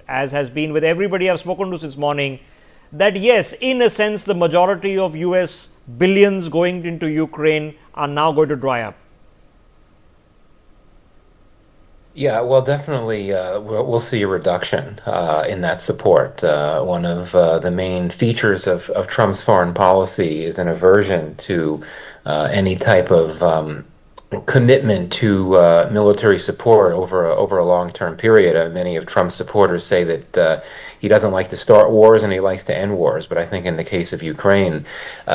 as has been with everybody I've spoken to since morning, that yes, in a sense, the majority of US billions going into Ukraine are now going to dry up? Yeah, well, definitely, we'll see a reduction in that support. One of the main features of Trump's foreign policy is an aversion to any type of commitment to military support over a long-term period. Many of Trump's supporters say that he doesn't like to start wars and he likes to end wars. But I think in the case of Ukraine,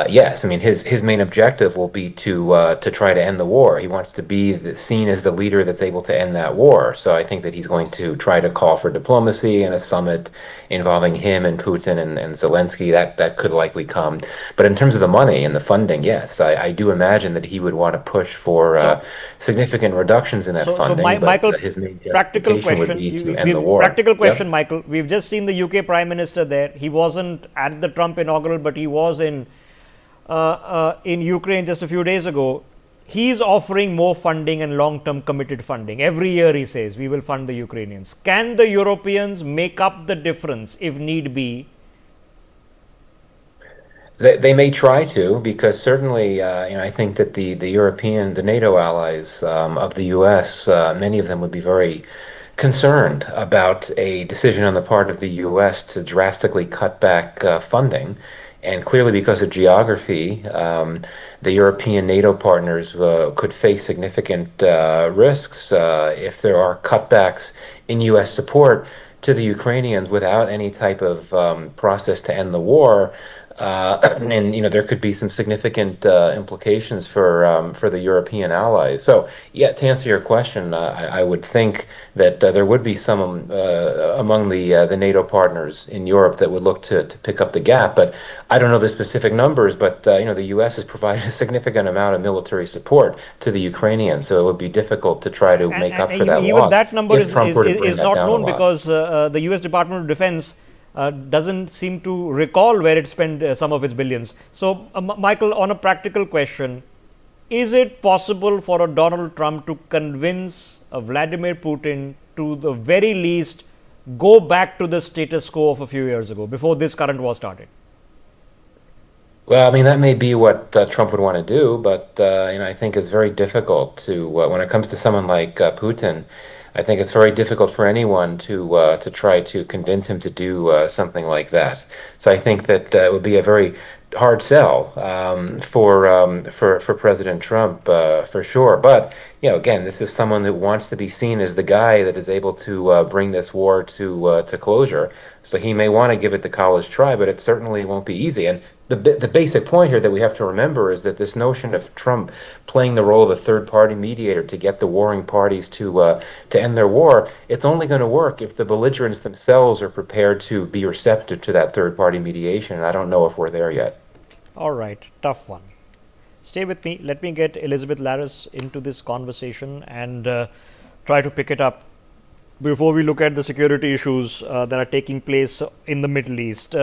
yes, I mean his main objective will be to try to end the war. He wants to be seen as the leader that's able to end that war. So I think that he's going to try to call for diplomacy and a summit involving him and Putin and Zelensky. That could likely come. But in terms of the money and the funding, yes, I do imagine that he would want to push for So, significant reductions in that funding, but Michael, his main practical justification would question. be to end the war. Practical question, Yep. Michael. We've just seen the UK Prime Minister there. He wasn't at the Trump inaugural, but he was in Ukraine just a few days ago. He's offering more funding and long-term committed funding. Every year he says, we will fund the Ukrainians. Can the Europeans make up the difference if need be? They may try to, because certainly, I think that the NATO allies of the U.S., many of them would be very concerned about a decision on the part of the U.S. to drastically cut back funding. And clearly, because of geography, the European NATO partners could face significant risks if there are cutbacks in U.S. support to the Ukrainians without any type of process to end the war. And there could be some significant implications for the European allies. So yeah, to answer your question, I would think that there would be some among the NATO partners in Europe that would look to pick up the gap. But I don't know the specific numbers. But the U.S. has provided a significant amount of military support to the Ukrainians, so it would be difficult to try to make up for that Even loss that number if Trump were to bring is that not down a known lot. because the US Department of Defense doesn't seem to recall where it spent some of its billions. So, Michael, on a practical question, is it possible for a Donald Trump to convince Vladimir Putin to the very least go back to the status quo of a few years ago before this current war started? Well, I mean, that may be what Trump would want to do, but I think it's very difficult to when it comes to someone like Putin. I think it's very difficult for anyone to try to convince him to do something like that. So I think that it would be a very hard sell for President Trump for sure. But again, this is someone that wants to be seen as the guy that is able to bring this war to closure. So he may want to give it the college try, but it certainly won't be easy. And the basic point here that we have to remember is that this notion of Trump playing the role of a third party mediator to get the warring parties to end their war, it's only going to work if the belligerents themselves are prepared to be receptive to that third party mediation. And I don't know if we're there yet. All right, tough one. Stay with me. Let me get Elizabeth Laris into this conversation and try to pick it up before we look at the security issues that are taking place in the Middle East.